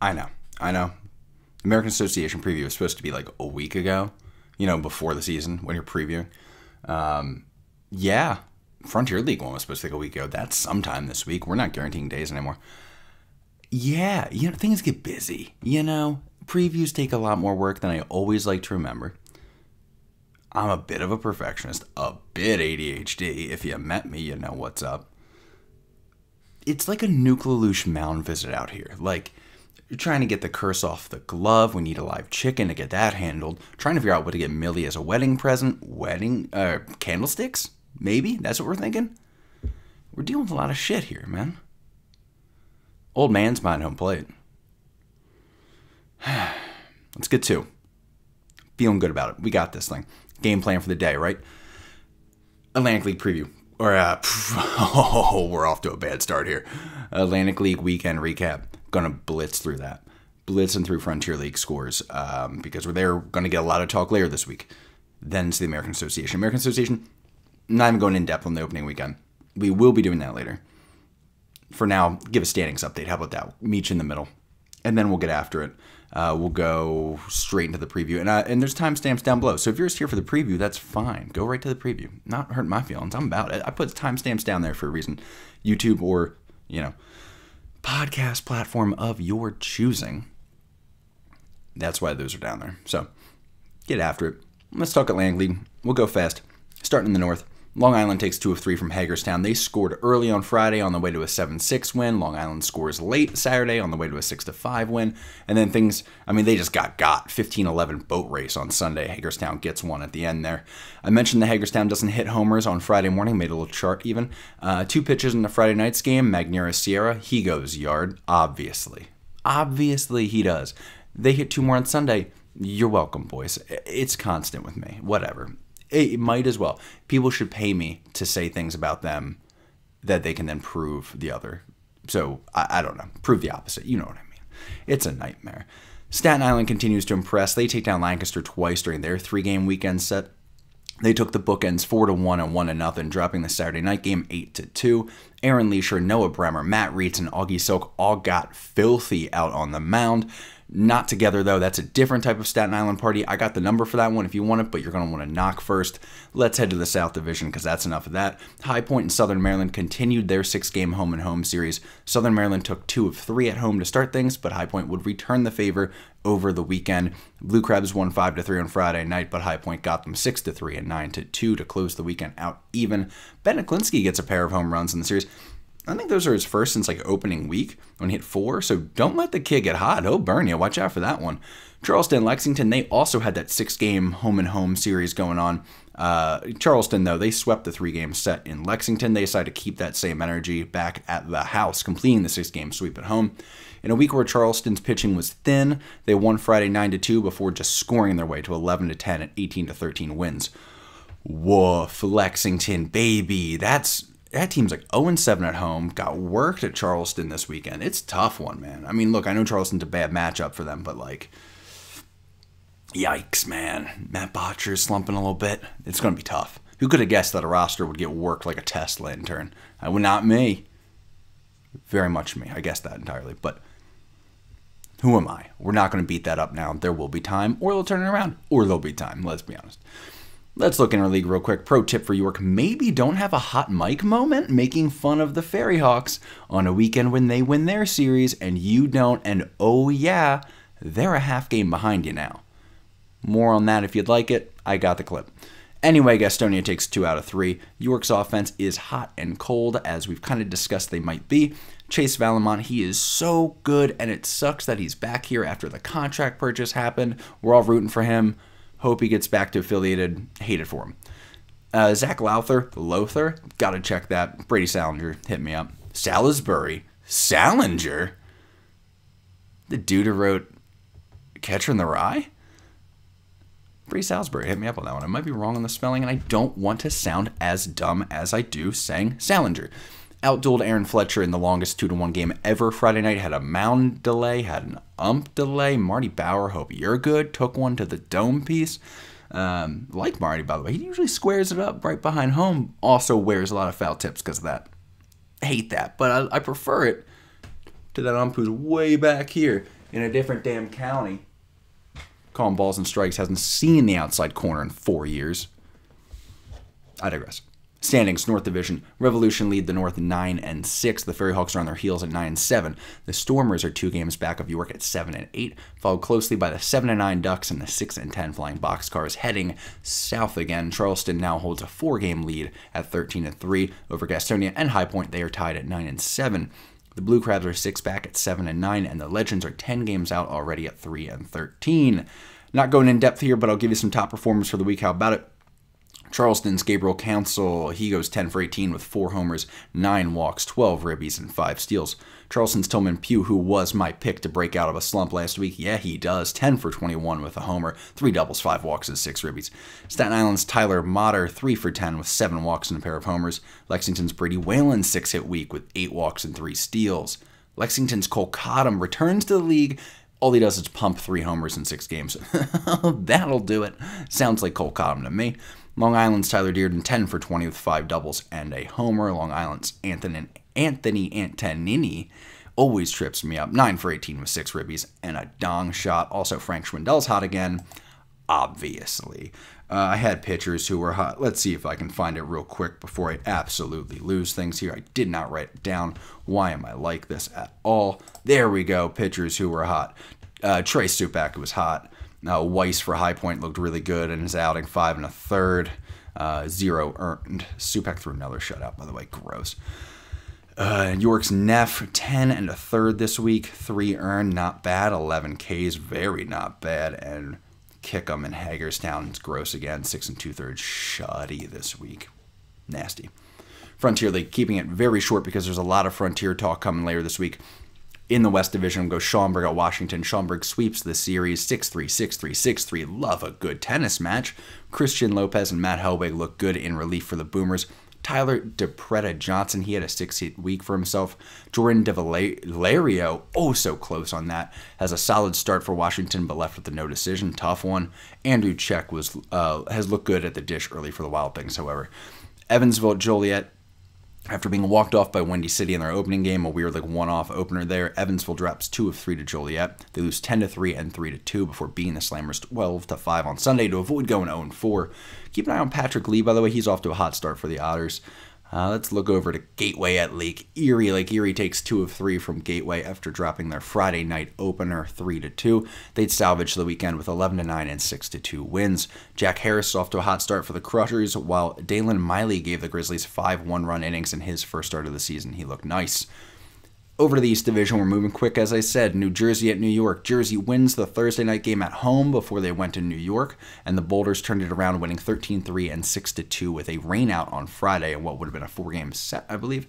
I know. I know. American Association preview was supposed to be like a week ago, before the season when you're previewing. Yeah, Frontier League one was supposed to take a week ago. That's sometime this week. We're not guaranteeing days anymore. Yeah, things get busy, Previews take a lot more work than I always like to remember. I'm a bit of a perfectionist, a bit ADHD. If you met me, you know what's up. It's like a Nuclear Lelouch mound visit out here. Like, you're trying to get the curse off the glove. We need a live chicken to get that handled. Trying to figure out what to get Millie as a wedding present. Candlesticks? Maybe? That's what we're thinking? We're dealing with a lot of shit here, man. Old man's behind home plate. Let's get to. Feeling good about it. We got this thing. Game plan for the day, right? Atlantic League preview. Or, we're off to a bad start here. Atlantic League weekend recap. Gonna blitz through that. Blitzing through Frontier League scores because we're there. Gonna get a lot of talk later this week. Then to the American Association. American Association, not even going in depth on the opening weekend. We will be doing that later. For now, give a standings update. How about that? Meet you in the middle. And then we'll get after it. We'll go straight into the preview. And there's timestamps down below. So if you're just here for the preview, that's fine. Go right to the preview. Not hurting my feelings. I'm about it. I put timestamps down there for a reason. YouTube or, podcast platform of your choosing. That's why those are down there. So get after it. Let's talk Atlantic League. We'll go fast. Starting in the north. Long Island takes 2 of 3 from Hagerstown. They scored early on Friday on the way to a 7-6 win. Long Island scores late Saturday on the way to a 6-5 win. And then they just got 15-11 boat race on Sunday. Hagerstown gets one at the end there. I mentioned the Hagerstown doesn't hit homers on Friday morning. Made a little chart even. 2 pitches in the Friday night's game. Magnera Sierra, he goes yard. Obviously he does. They hit 2 more on Sunday. You're welcome, boys. It's constant with me. Whatever. It might as well. People should pay me to say things about them that they can then prove the other. So, I don't know. Prove the opposite. You know what I mean. It's a nightmare. Staten Island continues to impress. They take down Lancaster twice during their 3-game weekend set. They took the bookends 4-1 and 1-0, dropping the Saturday night game 8-2. Aaron Leisure, Noah Bremer, Matt Reitz, and Augie Silk all got filthy out on the mound. Not together, though. That's a different type of Staten Island party. I got the number for that one if you want it, but you're going to want to knock first. Let's head to the South Division because that's enough of that. High Point and Southern Maryland continued their 6-game home-and-home series. Southern Maryland took 2 of 3 at home to start things, but High Point would return the favor over the weekend. Blue Crabs won 5-3 on Friday night, but High Point got them 6-3 and 9-2 to close the weekend out even. Ben Niklinski gets a pair of home runs in the series. I think those are his first since opening week when he hit 4, so don't let the kid get hot. He'll burn you. Watch out for that one. Charleston, Lexington, they also had that 6-game home-and-home series going on. Charleston, though, they swept the 3-game set in Lexington. They decided to keep that same energy back at the house, completing the 6-game sweep at home. In a week where Charleston's pitching was thin, they won Friday 9-2 before just scoring their way to 11-10 and 18-13 wins. Woof, Lexington, baby. That team's 0-7 at home, got worked at Charleston this weekend. It's a tough one, man. I mean, look, I know Charleston's a bad matchup for them, but, yikes, man. Matt Botcher's slumping a little bit. It's going to be tough. Who could have guessed that a roster would get worked like a Tesla intern? Not me. Very much me. I guessed that entirely, but who am I? We're not going to beat that up now. There will be time, or they'll turn it around, or there'll be time. Let's be honest. Let's look in our league real quick. Pro tip for York, maybe don't have a hot mic moment making fun of the Fairy Hawks on a weekend when they win their series and you don't, and oh yeah, they're a half game behind you now. More on that if you'd like it. I got the clip. Anyway, Gastonia takes 2 out of 3. York's offense is hot and cold, as we've kind of discussed they might be. Chase Valamont, he is so good, and it sucks that he's back here after the contract purchase happened. We're all rooting for him. Hope he gets back to affiliated. Hate it for him. Zach Lothar, gotta check that. Brady Salinger, hit me up. Salinger? The dude who wrote Catcher in the Rye? Bree Salisbury, hit me up on that one. I might be wrong on the spelling, and I don't want to sound as dumb as I do saying Salinger. Outdueled Aaron Fletcher in the longest 2-1 game ever Friday night. Had a mound delay, had an ump delay. Marty Bauer, hope you're good. Took one to the dome piece. Like Marty, by the way. He usually squares it up right behind home. Also wears a lot of foul tips because of that. I hate that, but I prefer it to that ump who's way back here. in a different damn county. Calling balls and strikes, hasn't seen the outside corner in 4 years. I digress. Standings, North Division. Revolution lead the North 9-6. The Ferry Hawks are on their heels at 9-7. The Stormers are 2 games back of York at 7-8, followed closely by the 7-9 Ducks and the 6-10 Flying Boxcars. Heading south again, Charleston now holds a 4-game lead at 13-3 over Gastonia and High Point. They are tied at 9-7. The Blue Crabs are 6 back at 7-9, and the Legends are 10 games out already at 3-13. Not going in depth here, but I'll give you some top performers for the week. How about it? Charleston's Gabriel Council, he goes 10 for 18 with 4 homers, 9 walks, 12 ribbies, and 5 steals. Charleston's Tillman Pugh, who was my pick to break out of a slump last week, yeah, he does, 10 for 21 with a homer, 3 doubles, 5 walks, and 6 ribbies. Staten Island's Tyler Motter, 3 for 10 with 7 walks and a pair of homers. Lexington's Brady Whalen, 6-hit week with 8 walks and 3 steals. Lexington's Cole Cottom returns to the league. All he does is pump 3 homers in 6 games. That'll do it. Sounds like Cole Cottom to me. Long Island's Tyler Dearden, 10 for 20 with 5 doubles and a homer. Long Island's Anthony Antonini always trips me up, 9 for 18 with 6 ribbies and a dong shot. Also, Frank Schwindel's hot again, obviously. I had pitchers who were hot. Let's see if I can find it real quick before I absolutely lose things here. I did not write it down. Why am I like this at all? There we go, pitchers who were hot. Trey Supak was hot. Weiss for High Point looked really good in his outing, 5 1/3, 0 earned. Supak threw another shutout, by the way, gross. York's Neff, 10 1/3 this week, 3 earned, not bad. 11 Ks, very not bad. And Kickham in Hagerstown, it's gross again, 6 2/3, shuddy this week. Nasty. Frontier League, keeping it very short because there's a lot of Frontier talk coming later this week. In the West Division, goes Schaumburg at Washington. Schaumburg sweeps the series 6-3, 6-3, 6-3. Love a good tennis match. Christian Lopez and Matt Helwig look good in relief for the Boomers. Tyler DePreta Johnson, he had a 6-hit week for himself. Jordan DeValerio, oh so close on that, has a solid start for Washington but left with a no decision. Tough one. Andrew Check has looked good at the dish early for the Wild Things, however. Evansville at Joliet. After being walked off by Windy City in their opening game, a weird one-off opener there, Evansville drops 2 of 3 to Joliet. They lose 10-3 and 3-2 before beating the Slammers 12-5 on Sunday to avoid going 0-4. Keep an eye on Patrick Lee, by the way. He's off to a hot start for the Otters. Let's look over to Gateway at Lake Erie. Lake Erie takes 2 of 3 from Gateway after dropping their Friday night opener 3-2. They'd salvage the weekend with 11-9 and 6-2 wins. Jack Harris is off to a hot start for the Crushers, while Dalen Miley gave the Grizzlies 5 one-run innings in his first start of the season. He looked nice. Over to the East Division, we're moving quick, as I said. New Jersey at New York. Jersey wins the Thursday night game at home before they went to New York, and the Boulders turned it around, winning 13-3 and 6-2 with a rainout on Friday in what would have been a 4-game set, I believe.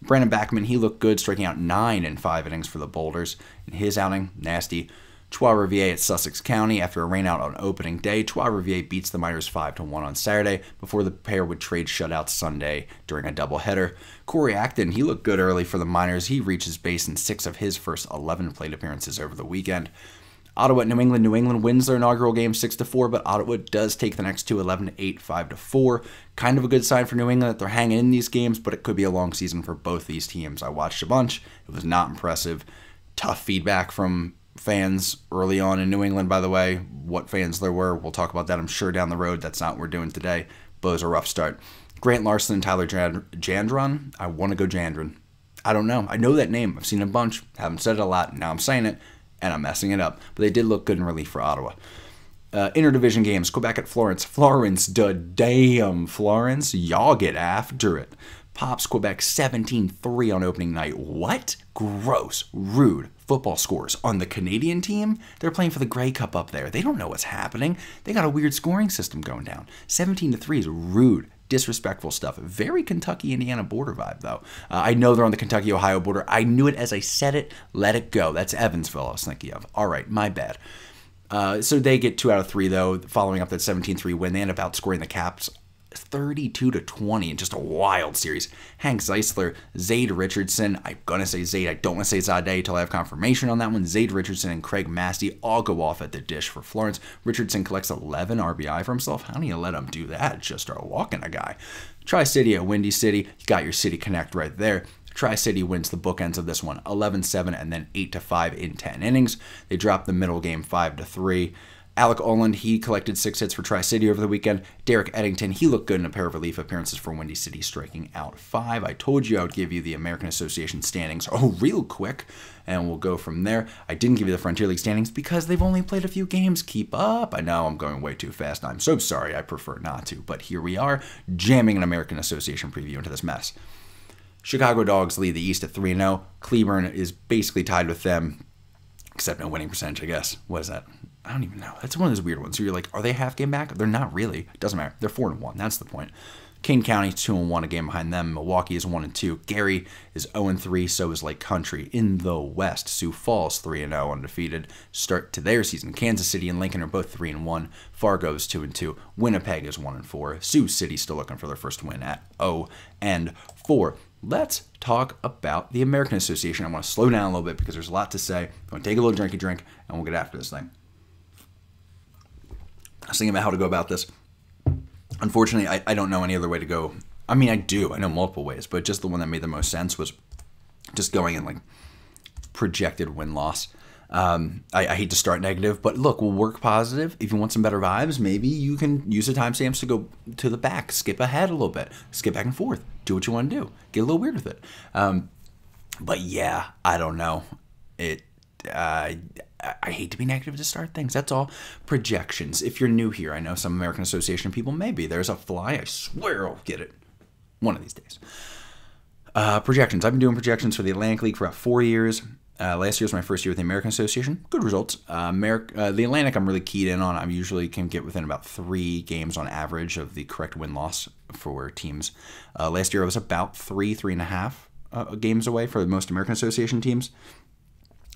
Brandon Backman, he looked good, striking out 9 in 5 innings for the Boulders. In his outing, nasty. Trois-Rivières at Sussex County. After a rainout on opening day, Trois-Rivières beats the Miners 5-1 on Saturday before the pair would trade shutouts Sunday during a doubleheader. Corey Acton, he looked good early for the Miners. He reaches base in 6 of his first 11 plate appearances over the weekend. Ottawa at New England. New England wins their inaugural game 6-4, but Ottawa does take the next 2, 11-8, 5-4. Kind of a good sign for New England that they're hanging in these games, but it could be a long season for both these teams. I watched a bunch. It was not impressive. Tough feedback from fans early on in New England, by the way. What fans there were, we'll talk about that, I'm sure, down the road. That's not what we're doing today, but it was a rough start. Grant Larson and Tyler Jandron. I want to go Jandron. I don't know. I know that name. I've seen it a bunch. Haven't said it a lot. Now I'm saying it, and I'm messing it up. But they did look good in relief for Ottawa. Interdivision games. Quebec at Florence. Florence, damn Florence. Y'all get after it. Pops Quebec 17-3 on opening night. What? Gross. Rude. Football scores. On the Canadian team, they're playing for the Grey Cup up there. They don't know what's happening. They got a weird scoring system going down. 17-3 is rude. Disrespectful stuff. Very Kentucky-Indiana border vibe, though. I know they're on the Kentucky-Ohio border. I knew it as I said it. Let it go. That's Evansville I was thinking of. All right, my bad. So they get 2 out of 3, though, following up that 17-3 win. They end up outscoring the Caps 32-20 in just a wild series. Hank Zeisler, Zade Richardson, I'm going to say Zade, I don't want to say Zade until I have confirmation on that one. Zade Richardson and Craig Massey all go off at the dish for Florence. Richardson collects 11 RBI for himself. How do you let him do that? Just start walking a guy. Tri-City at Windy City, you got your City Connect right there. Tri-City wins the bookends of this one, 11-7 and then 8-5 in 10 innings. They dropped the middle game 5-3. Alec Oland, he collected 6 hits for Tri-City over the weekend. Derek Eddington, he looked good in a pair of relief appearances for Windy City, striking out 5. I told you I would give you the American Association standings real quick, and we'll go from there. I didn't give you the Frontier League standings because they've only played a few games. Keep up. I know I'm going way too fast. I'm so sorry. I prefer not to, but here we are, jamming an American Association preview into this mess. Chicago Dogs lead the East at 3-0. Cleburne is basically tied with them, except no winning percentage, I guess. What is that? I don't even know. That's one of those weird ones. So you're like, are they a half game back? They're not really. It doesn't matter. They're 4-1. That's the point. Kane County 2-1, a game behind them. Milwaukee is 1-2. Gary is 0-3. So is Lake Country. In the West, Sioux Falls 3-0, undefeated start to their season. Kansas City and Lincoln are both 3-1. Fargo is 2-2. Winnipeg is 1-4. Sioux City still looking for their first win at 0-4. Let's talk about the American Association. I want to slow down a little bit because there's a lot to say. I'm going to take a little drinky drink and we'll get after this thing. I was thinking about how to go about this. Unfortunately, I don't know any other way to go. I mean, I do. I know multiple ways, but just the one that made the most sense was just going in like projected win-loss. I hate to start negative, but look, we'll work positive. If you want some better vibes, maybe you can use the timestamps to go to the back, skip ahead a little bit, skip back and forth, do what you want to do, get a little weird with it. But yeah, I don't know. I hate to be negative to start things. That's all. Projections. If you're new here, I know some American Association people, maybe. There's a fly. I swear I'll get it one of these days. Projections. I've been doing projections for the Atlantic League for about 4 years. Last year was my first year with the American Association. Good results. The Atlantic I'm really keyed in on. I usually can get within about 3 games on average of the correct win-loss for teams. Last year I was about 3.5 games away for most American Association teams.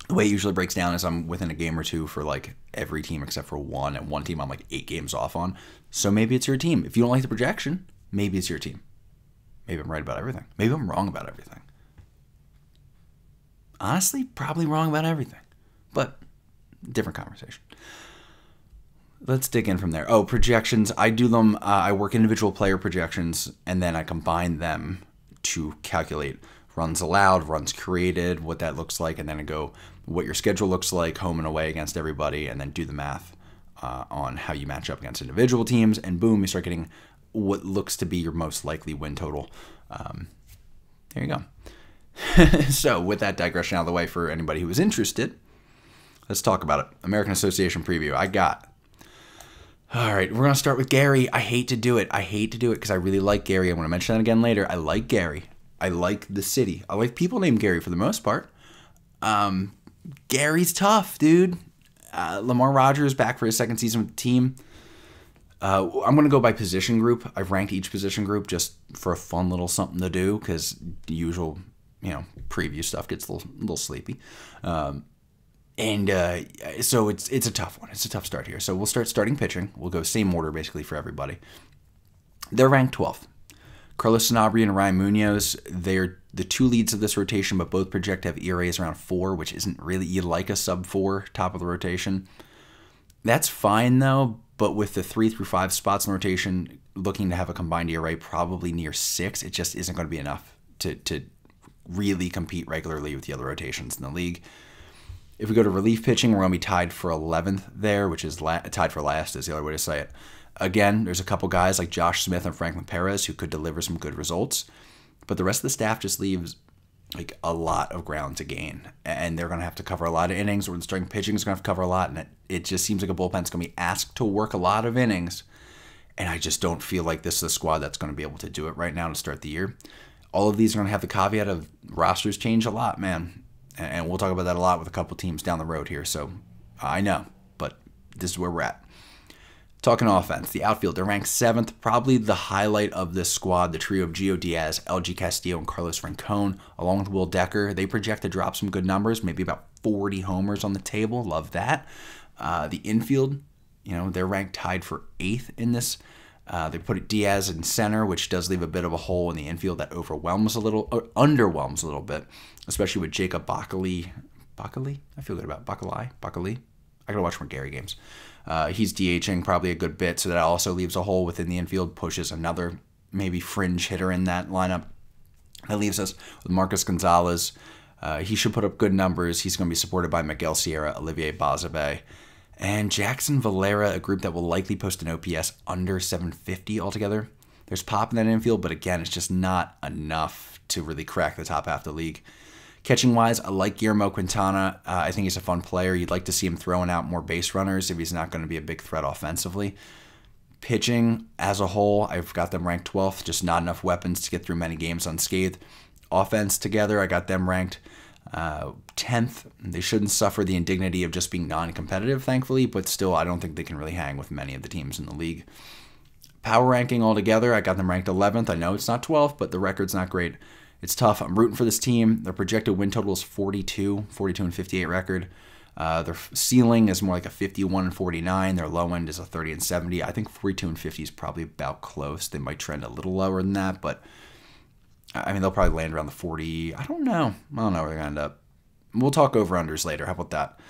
The way it usually breaks down is I'm within a game or two for like every team except for one, and one team I'm like 8 games off on. So maybe it's your team. If you don't like the projection, maybe it's your team. Maybe I'm right about everything. Maybe I'm wrong about everything. Honestly, probably wrong about everything. But different conversation. Let's dig in from there. Oh, projections. I do them. I work individual player projections, and then I combine them to calculate runs allowed, runs created, what that looks like, and then I go what your schedule looks like, home and away against everybody, and then do the math on how you match up against individual teams, and boom, you start getting what looks to be your most likely win total. There you go. So with that digression out of the way for anybody who is interested, let's talk about it. American Association preview. All right, we're going to start with Gary. I hate to do it. Because I really like Gary. I'm going to mention that again later. I like Gary. I like the city. I like people named Gary for the most part. Gary's tough, dude. Lamar Rogers back for his second season with the team. I'm going to go by position group. I've ranked each position group just for a fun little something to do because the usual, preview stuff gets a little sleepy. So it's a tough one. It's a tough start here. So we'll start starting pitching. We'll go same order basically for everybody. They're ranked 12th. Carlos Sanabria and Ryan Munoz, they're the 2 leads of this rotation, but both project to have ERAs around 4, which isn't really, you like a sub-4 top of the rotation. That's fine, though, but with the 3 through 5 spots in the rotation, looking to have a combined ERA probably near 6, it just isn't going to be enough to really compete regularly with the other rotations in the league. If we go to relief pitching, we're going to be tied for 11th there, which is tied for last is the other way to say it. Again, there's a couple guys like Josh Smith and Franklin Perez who could deliver some good results, but the rest of the staff just leaves like a lot of ground to gain, and they're going to have to cover a lot of innings, or the starting pitching is going to have to cover a lot, and it just seems like a bullpen's going to be asked to work a lot of innings, and I just don't feel like this is a squad that's going to be able to do it right now to start the year. All of these are going to have the caveat of rosters change a lot, man, and we'll talk about that a lot with a couple teams down the road here, so I know, but this is where we're at. Talking offense, the outfield, they're ranked 7th. Probably the highlight of this squad, the trio of Gio Diaz, LG Castillo, and Carlos Rincon, along with Will Decker. They project to drop some good numbers, maybe about 40 homers on the table. Love that. The infield, they're ranked tied for 8th in this. They put Diaz in center, which does leave a bit of a hole in the infield that underwhelms a little bit, especially with Jacob Bacali. Bacali? I feel good about Bacali. I gotta watch more Gary games. He's DHing probably a good bit, so that also leaves a hole within the infield, pushes another maybe fringe hitter in that lineup. That leaves us with Marcus Gonzalez. He should put up good numbers. He's going to be supported by Miguel Sierra, Olivier Bazabe, and Jackson Valera, a group that will likely post an OPS under 750 altogether. There's pop in that infield, but again, it's just not enough to really crack the top half of the league. Catching-wise, I like Guillermo Quintana. I think he's a fun player. You'd like to see him throwing out more base runners if he's not going to be a big threat offensively. Pitching, as a whole, I've got them ranked 12th, just not enough weapons to get through many games unscathed. Offense together, I got them ranked 10th. They shouldn't suffer the indignity of just being non-competitive, thankfully, but still, I don't think they can really hang with many of the teams in the league. Power ranking altogether, I got them ranked 11th. I know it's not 12th, but the record's not great. It's tough. I'm rooting for this team. Their projected win total is 42 and 58 record. Their ceiling is more like a 51 and 49. Their low end is a 30 and 70. I think 42 and 50 is probably about close. They might trend a little lower than that, but I mean, they'll probably land around the 40. I don't know where they're going to end up. We'll talk over-unders later. How about that?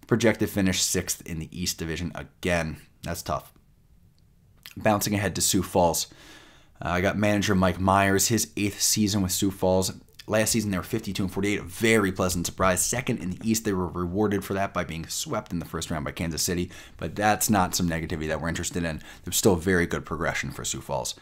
Projected finish 6th in the East Division. Again, that's tough. Bouncing ahead to Sioux Falls. I got manager Mike Myers, his 8th season with Sioux Falls. Last season, they were 52 and 48, a very pleasant surprise. 2nd in the East, they were rewarded for that by being swept in the first round by Kansas City, but that's not some negativity that we're interested in. There's still a very good progression for Sioux Falls.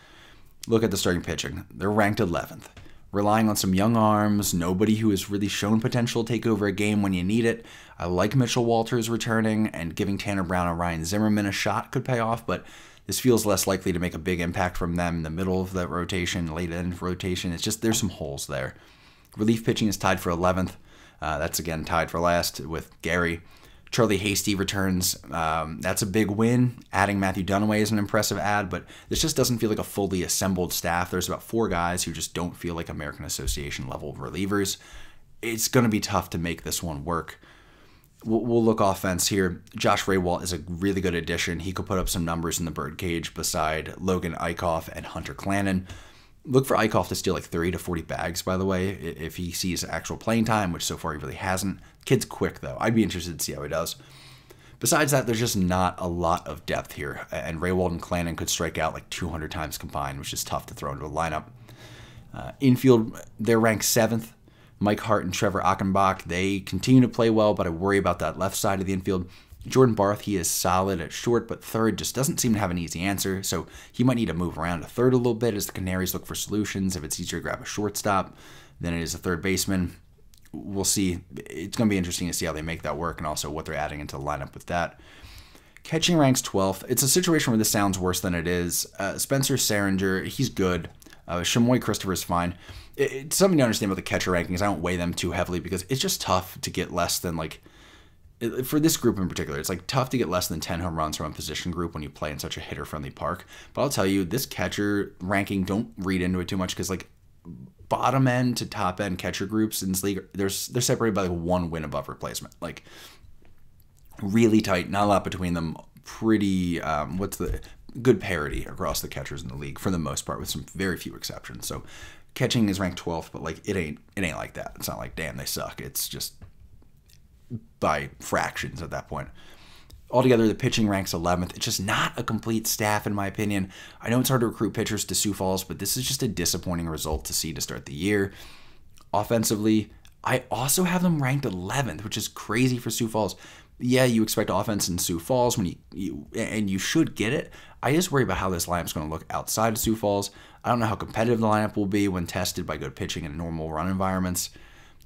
Look at the starting pitching. They're ranked 11th. Relying on some young arms, nobody who has really shown potential to take over a game when you need it. I like Mitchell Walters returning, and giving Tanner Brown and Ryan Zimmerman a shot could pay off, but this feels less likely to make a big impact from them in the middle of the rotation, late end rotation. It's just there's some holes there. Relief pitching is tied for 11th. That's again tied for last with Gary. Charlie Hasty returns. That's a big win. Adding Matthew Dunaway is an impressive add, but this just doesn't feel like a fully assembled staff. There's about 4 guys who just don't feel like American Association level relievers. It's going to be tough to make this one work. We'll look offense here. Josh Raywalt is a really good addition. He could put up some numbers in the birdcage beside Logan Eichhoff and Hunter Clannon. Look for Eichhoff to steal like 30 to 40 bags, by the way, if he sees actual playing time, which so far he really hasn't. Kid's quick, though. I'd be interested to see how he does. Besides that, there's just not a lot of depth here, and Raywalt and Clannon could strike out like 200 times combined, which is tough to throw into a lineup. Infield, they're ranked 7th. Mike Hart and Trevor Achenbach, they continue to play well, but I worry about that left side of the infield. Jordan Barth, he is solid at short, but third just doesn't seem to have an easy answer, so he might need to move around to third a little bit as the Canaries look for solutions. If it's easier to grab a shortstop than it is a third baseman, we'll see. It's going to be interesting to see how they make that work and also what they're adding into the lineup with that. Catching ranks 12th. It's a situation where this sounds worse than it is. Spencer Saringer, he's good. Shamoy Christopher's fine. It's something to understand about the catcher rankings. I don't weigh them too heavily because it's just tough to get less than like, for this group in particular, it's like tough to get less than 10 home runs from a position group when you play in such a hitter-friendly park. But I'll tell you, this catcher ranking, don't read into it too much because like bottom end to top end catcher groups in this league, they're separated by like 1 win above replacement. Like really tight, not a lot between them. Pretty, good parity across the catchers in the league for the most part, with some very few exceptions. So catching is ranked 12th, but like it ain't like that. It's not like damn they suck. It's just by fractions at that point. Altogether, the pitching ranks 11th. It's just not a complete staff in my opinion. I know it's hard to recruit pitchers to Sioux Falls, but this is just a disappointing result to see to start the year. Offensively, I also have them ranked 11th, which is crazy for Sioux Falls. Yeah, you expect offense in Sioux Falls when you should get it. I just worry about how this lineup's going to look outside of Sioux Falls. I don't know how competitive the lineup will be when tested by good pitching in normal run environments.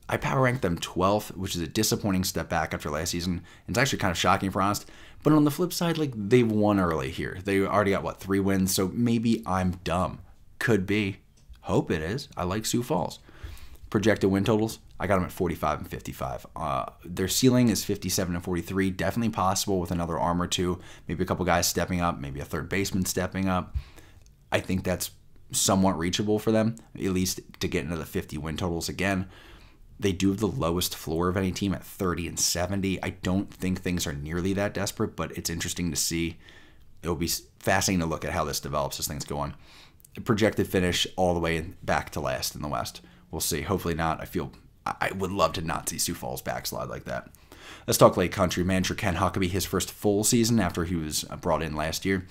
I power rank them 12th, which is a disappointing step back after last season. It's actually kind of shocking, for honest. But on the flip side, like they've won early here. They already got, 3 wins, so maybe I'm dumb. Could be. Hope it is. I like Sioux Falls. Projected win totals, I got them at 45 and 55. Their ceiling is 57 and 43. Definitely possible with another arm or two. Maybe a couple guys stepping up. Maybe a third baseman stepping up. I think that's somewhat reachable for them, at least to get into the 50 win totals again. They do have the lowest floor of any team at 30 and 70. I don't think things are nearly that desperate, but it's interesting to see. It'll be fascinating to look at how this develops as things go on. The projected finish all the way back to last in the West. We'll see. Hopefully not. I would love to not see Sioux Falls backslide like that. Let's talk Lake Country. Manager Ken Huckabee, his first full season after he was brought in last year.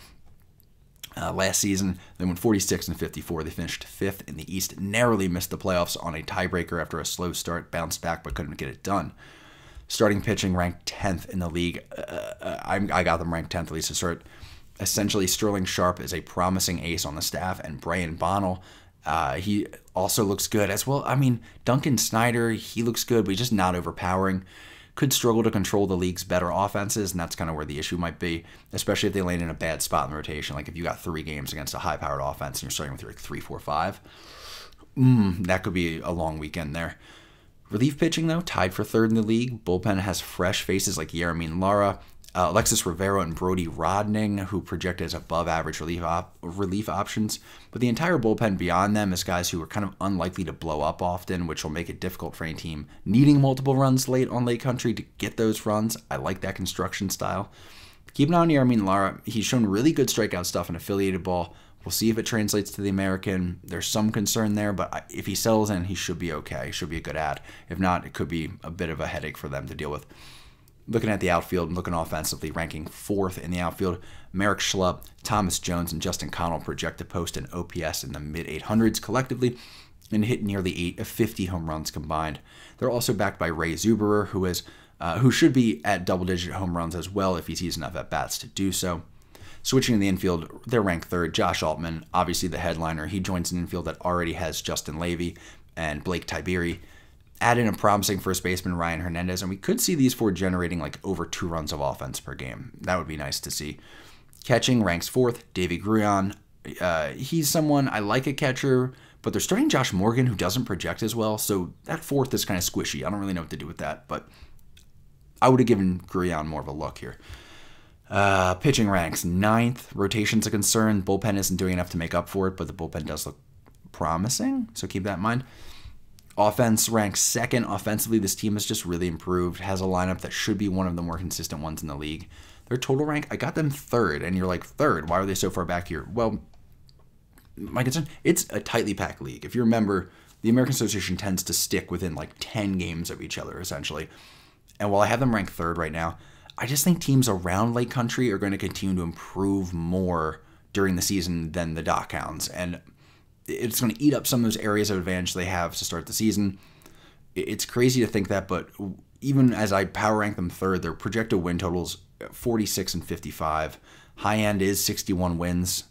Last season, they went 46-54. They finished 5th in the East, narrowly missed the playoffs on a tiebreaker after a slow start, bounced back, but couldn't get it done. Starting pitching ranked 10th in the league. I got them ranked 10th at least to start. Essentially, Sterling Sharp is a promising ace on the staff, and Brian Bonnell, he also looks good as well. I mean, Duncan Snyder, he looks good, but he's just not overpowering. Could struggle to control the league's better offenses, and that's kind of where the issue might be, especially if they land in a bad spot in the rotation. Like if you got 3 games against a high-powered offense and you're starting with like 3, 4, 5, that could be a long weekend there. Relief pitching, though, tied for 3rd in the league. Bullpen has fresh faces like Yermin Lara, Alexis Rivero, and Brody Rodning, who project as above-average relief options. But the entire bullpen beyond them is guys who are kind of unlikely to blow up often, which will make it difficult for any team needing multiple runs late on Lake Country to get those runs. I like that construction style. Keep an eye on Yermin Lara. He's shown really good strikeout stuff in affiliated ball. We'll see if it translates to the American. There's some concern there, but if he settles in, he should be okay. He should be a good ad. If not, it could be a bit of a headache for them to deal with. Looking at the outfield and looking offensively, ranking 4th in the outfield, Merrick Schlupp, Thomas Jones, and Justin Connell project to post an OPS in the mid-800s collectively and hit nearly 50 home runs combined. They're also backed by Ray Zuberer, who should be at double-digit home runs as well if he sees enough at-bats to do so. Switching to the infield, they're ranked 3rd. Josh Altman, obviously the headliner. He joins an infield that already has Justin Levy and Blake Tiberi. Add in a promising first baseman, Ryan Hernandez, and we could see these 4 generating like over 2 runs of offense per game. That would be nice to see. Catching ranks 4th, Davey Grullon. He's someone I like a catcher, but they're starting Josh Morgan, who doesn't project as well, so that 4th is kind of squishy. I don't really know what to do with that, but I would have given Grullon more of a look here. Pitching ranks 9th. Rotation's a concern. Bullpen isn't doing enough to make up for it, but the bullpen does look promising, so keep that in mind. Offense ranks 2nd. Offensively, this team has just really improved, has a lineup that should be one of the more consistent ones in the league. Their total rank, I got them 3rd, and you're like, 3rd? Why are they so far back here? Well, my concern, it's a tightly packed league. If you remember, the American Association tends to stick within like 10 games of each other, essentially. And while I have them ranked 3rd right now, I just think teams around Lake Country are going to continue to improve more during the season than the DockHounds, and it's going to eat up some of those areas of advantage they have to start the season. It's crazy to think that, but even as I power rank them 3rd, their projected win totals 46-55. High end is 61 wins.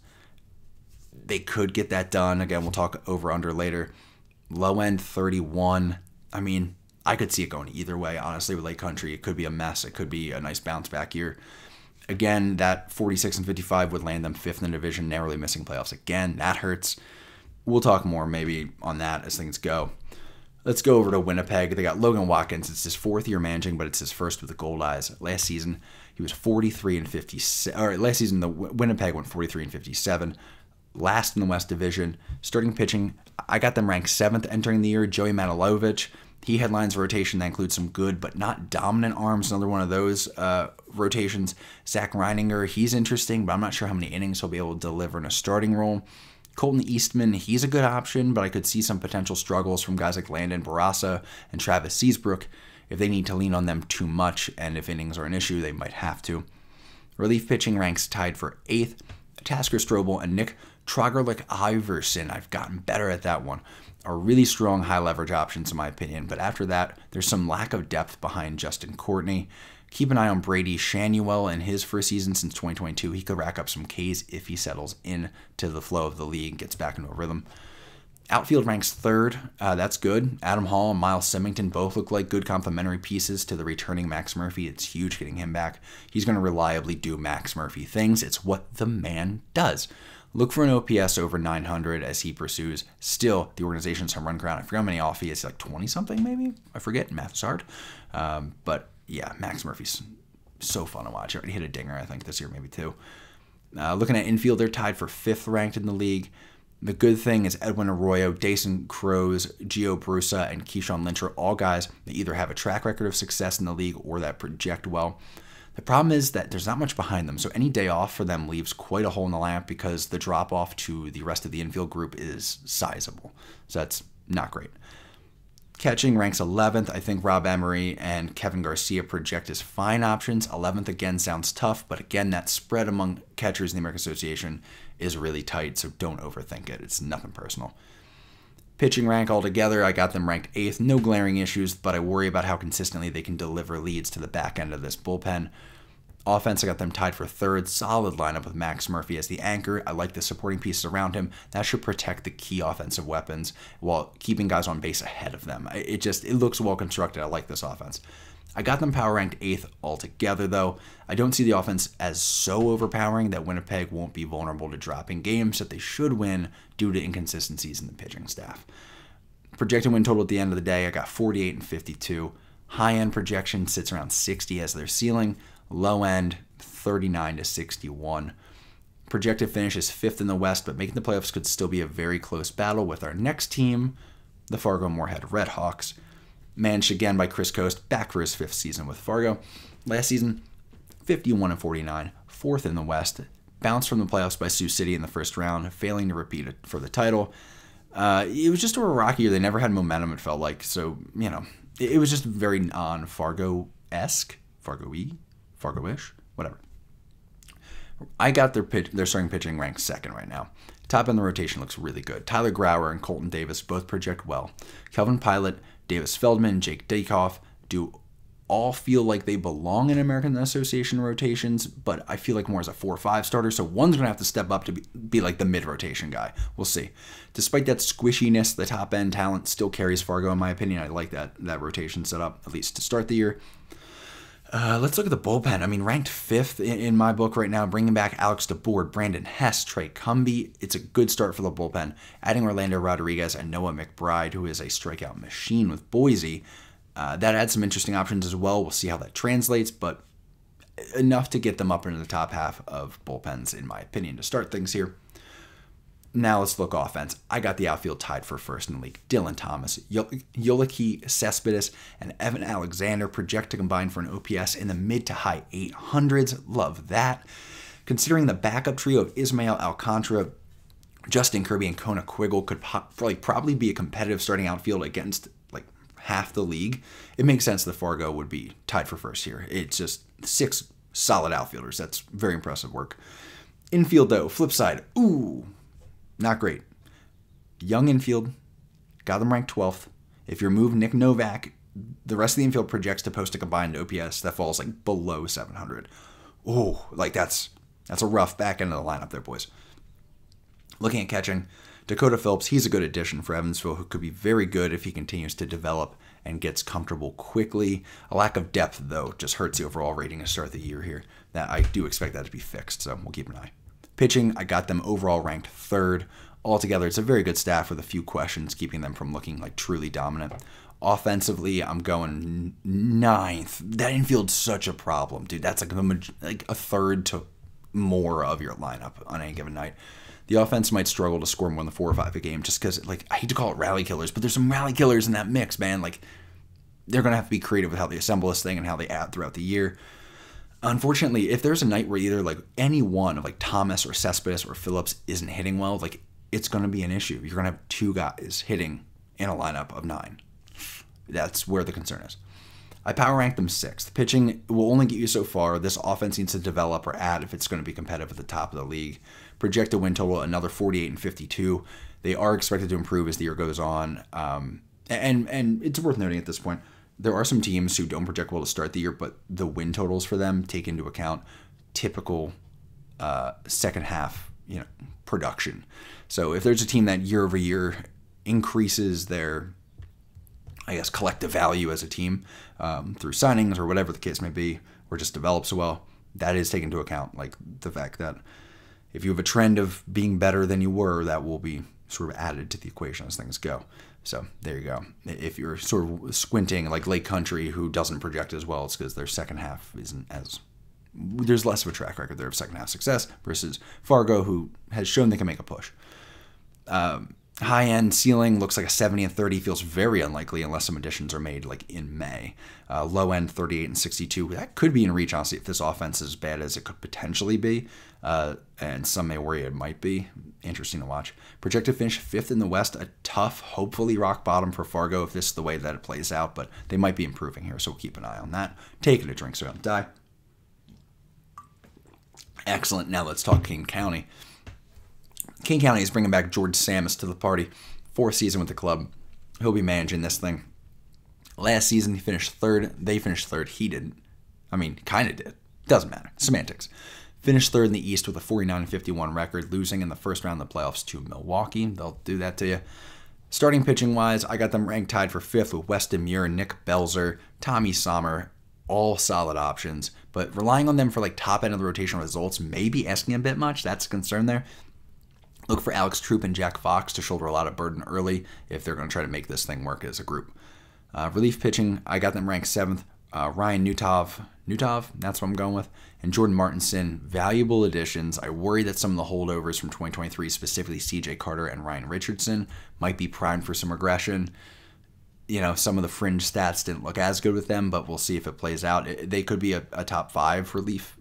They could get that done. Again, we'll talk over/under later. Low end 31. I mean, I could see it going either way, honestly, with Lake Country. It could be a mess. It could be a nice bounce back year. Again, that 46-55 would land them 5th in the division, narrowly missing playoffs. Again, that hurts. We'll talk more maybe on that as things go. Let's go over to Winnipeg. They got Logan Watkins. It's his 4th year managing, but it's his 1st with the Goldeyes. Last season, he was 43-57. Or last season, the Winnipeg went 43-57. Last in the West Division. Starting pitching, I got them ranked 7th entering the year. Joey Manilovich. He headlines a rotation that includes some good but not dominant arms. Another one of those rotations. Zach Reininger, he's interesting, but I'm not sure how many innings he'll be able to deliver in a starting role. Colton Eastman, he's a good option, but I could see some potential struggles from guys like Landon Barassa and Travis Seasbrook if they need to lean on them too much, and if innings are an issue, they might have to. Relief pitching ranks tied for 8th. Tasker Strobel and Nick Trogerlick-Iverson, I've gotten better at that one, are really strong high-leverage options in my opinion, but after that, there's some lack of depth behind Justin Courtney. Keep an eye on Brady Shanuel in his first season since 2022. He could rack up some Ks if he settles into the flow of the league, gets back into a rhythm. Outfield ranks 3rd. That's good. Adam Hall and Miles Symington both look like good complementary pieces to the returning Max Murphy. It's huge getting him back. He's going to reliably do Max Murphy things. It's what the man does. Look for an OPS over 900 as he pursues still the organization's home run crown. I forget how many off he is, like 20-something maybe? I forget. Math is hard. But yeah, Max Murphy's so fun to watch. He already hit a dinger, I think, this year, maybe 2. Looking at infield, they're tied for 5th ranked in the league. The good thing is Edwin Arroyo, Dason Crows, Gio Brusa, and Keyshawn Lynch are all guys that either have a track record of success in the league or that project well. The problem is that there's not much behind them, so any day off for them leaves quite a hole in the lineup because the drop-off to the rest of the infield group is sizable. So that's not great. Catching ranks 11th. I think Rob Emery and Kevin Garcia project as fine options. 11th again sounds tough, but again, that spread among catchers in the American Association is really tight, so don't overthink it. It's nothing personal. Pitching rank altogether, I got them ranked 8th. No glaring issues, but I worry about how consistently they can deliver leads to the back end of this bullpen. Offense, I got them tied for 3rd. Solid lineup with Max Murphy as the anchor. I like the supporting pieces around him. That should protect the key offensive weapons while keeping guys on base ahead of them. It looks well constructed. I like this offense. I got them power ranked 8th altogether, though. I don't see the offense as so overpowering that Winnipeg won't be vulnerable to dropping games that they should win due to inconsistencies in the pitching staff. Projected win total at the end of the day, I got 48 and 52. High-end projection sits around 60 as their ceiling. Low end, 39 to 61. Projected finish is 5th in the West, but making the playoffs could still be a very close battle with our next team, the Fargo Moorhead RedHawks. Managed again by Chris Coast, back for his 5th season with Fargo. Last season, 51 and 49, 4th in the West. Bounced from the playoffs by Sioux City in the first round, failing to repeat it for the title. It was just a rocky year. They never had momentum, it felt like. So, it was just very non-Fargo-esque, Fargo-y. Fargo-ish, whatever. I got their starting pitching ranked 2nd right now. Top end of the rotation looks really good. Tyler Grauer and Colton Davis both project well. Kelvin Pilot, Davis Feldman, Jake Dakoff do all feel like they belong in American Association rotations, but I feel like more as a 4-5 starter, so one's going to have to step up to be like the mid-rotation guy. We'll see. Despite that squishiness, the top-end talent still carries Fargo, in my opinion. I like that rotation setup, at least to start the year. Let's look at the bullpen. I mean, ranked 5th in my book right now, bringing back Alex DeBoer, Brandon Hess, Trey Cumbie. It's a good start for the bullpen. Adding Orlando Rodriguez and Noah McBride, who is a strikeout machine with Boise. That adds some interesting options as well. We'll see how that translates, but enough to get them up into the top half of bullpens, in my opinion, to start things here. Now let's look offense. I got the outfield tied for 1st in the league. Dylan Thomas, Yoliki Cespedes, and Evan Alexander project to combine for an OPS in the mid to high 800s. Love that. Considering the backup trio of Ismael Alcantara, Justin Kirby, and Kona Quiggle could probably be a competitive starting outfield against like half the league, it makes sense that Fargo would be tied for 1st here. It's just 6 solid outfielders. That's very impressive work. Infield, though, flip side. Ooh. Not great. Young infield, got them ranked 12th. If you remove Nick Novak, the rest of the infield projects to post a combined OPS that falls like below 700. Oh, like that's a rough back end of the lineup there, boys. Looking at catching, Dakota Phillips, he's a good addition for Evansville, who could be very good if he continues to develop and gets comfortable quickly. A lack of depth, though, just hurts the overall rating to start the year here. That I do expect that to be fixed, so we'll keep an eye. Pitching, I got them overall ranked 3rd. Altogether, it's a very good staff with a few questions, keeping them from looking like truly dominant. Offensively, I'm going 9th. That infield's such a problem, dude. That's like a third to more of your lineup on any given night. The offense might struggle to score more than 4 or 5 a game just because, like, I hate to call it rally killers, but there's some rally killers in that mix, man. Like, they're going to have to be creative with how they assemble this thing and how they add throughout the year. Unfortunately, if there's a night where either like any one of like Thomas or Cespedes or Phillips isn't hitting well, like it's going to be an issue. You're going to have 2 guys hitting in a lineup of 9. That's where the concern is. I power ranked them 6th. Pitching will only get you so far. This offense needs to develop or add if it's going to be competitive at the top of the league. Projected win total, another 48 and 52. They are expected to improve as the year goes on. And it's worth noting at this point, there are some teams who don't project well to start the year, but the win totals for them take into account typical second half, production. So if there's a team that year over year increases their, I guess, collective value as a team through signings or whatever the case may be, or just develops well, that is taken into account. Like the fact that if you have a trend of being better than you were, that will be sort of added to the equation as things go. So there you go. If you're sort of squinting like Lake Country, who doesn't project as well, it's because their second half isn't as, there's less of a track record there of second half success versus Fargo, who has shown they can make a push. High-end ceiling looks like a 70 and 30. Feels very unlikely unless some additions are made like in May. Low-end 38 and 62. That could be in reach, honestly, if this offense is as bad as it could potentially be. And some may worry it might be. Interesting to watch. Projected finish 5th in the West. A tough, hopefully rock bottom for Fargo if this is the way that it plays out. But they might be improving here, so we'll keep an eye on that. Taking a drink so I don't die. Excellent. Now let's talk Kane County. Kane County is bringing back George Samus to the party. 4th season with the club. He'll be managing this thing. Last season, he finished 3rd. They finished 3rd. He didn't. I mean, kind of did. Doesn't matter. Semantics. Finished 3rd in the East with a 49-51 record, losing in the first round of the playoffs to Milwaukee. They'll do that to you. Starting pitching-wise, I got them ranked tied for 5th with Weston Muir, Nick Belzer, Tommy Sommer. All solid options. But relying on them for like top end of the rotation results may be asking a bit much. That's a concern there. Look for Alex Troop and Jack Fox to shoulder a lot of burden early if they're going to try to make this thing work as a group. Relief pitching, I got them ranked 7th. Ryan Nutov, that's what I'm going with, and Jordan Martinson, valuable additions. I worry that some of the holdovers from 2023, specifically CJ Carter and Ryan Richardson, might be primed for some regression. You know, some of the fringe stats didn't look as good with them, but we'll see if it plays out. They could be a top 5 relief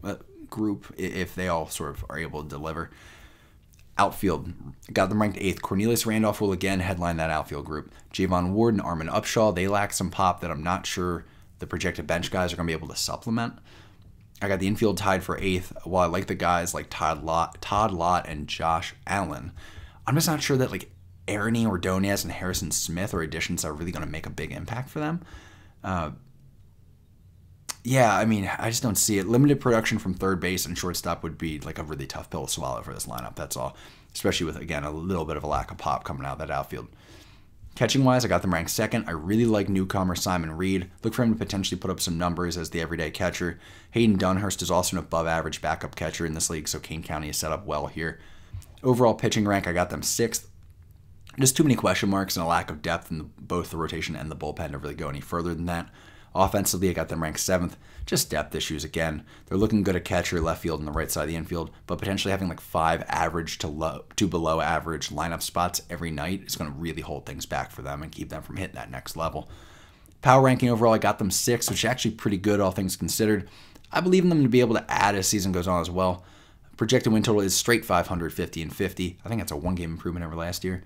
group if they all sort of are able to deliver. Outfield, got them ranked 8th. Cornelius Randolph will again headline that outfield group. Javon Ward and Armin Upshaw, they lack some pop that I'm not sure the projected bench guys are going to be able to supplement. I got the infield tied for 8th. While I like the guys like Todd Lott and Josh Allen, I'm just not sure that like Ernie Ordonez and Harrison Smith are additions that are really going to make a big impact for them. Yeah, I mean, I just don't see it. Limited production from third base and shortstop would be like a really tough pill to swallow for this lineup, that's all. Especially with, again, a little bit of a lack of pop coming out of that outfield. Catching-wise, I got them ranked 2nd. I really like newcomer Simon Reed. Look for him to potentially put up some numbers as the everyday catcher. Hayden Dunhurst is also an above-average backup catcher in this league, so Kane County is set up well here. Overall pitching rank, I got them 6th. Just too many question marks and a lack of depth in both the rotation and the bullpen to really go any further than that. Offensively, I got them ranked 7th. Just depth issues again. They're looking good at catcher, left field, and the right side of the infield, but potentially having like 5 average to below average lineup spots every night is going to really hold things back for them and keep them from hitting that next level. Power ranking overall, I got them 6th, which is actually pretty good, all things considered. I believe in them to be able to add as season goes on as well. Projected win total is straight 500, 50, and 50. I think that's a 1-game improvement over last year.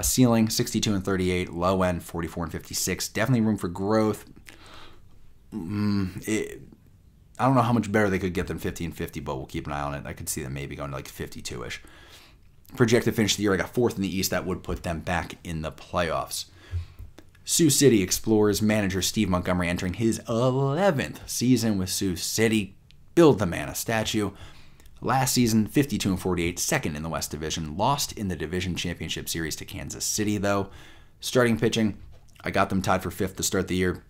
Ceiling, 62 and 38. Low end, 44 and 56. Definitely room for growth. I don't know how much better they could get than 50 and 50, but we'll keep an eye on it. I could see them maybe going to like 52-ish. Projected finish of the year, I got 4th in the East. That would put them back in the playoffs. Sioux City Explorers manager Steve Montgomery entering his 11th season with Sioux City. Build the man a statue. Last season, 52 and 48, 2nd in the West Division. Lost in the Division Championship Series to Kansas City, though. Starting pitching, I got them tied for 5th to start the year.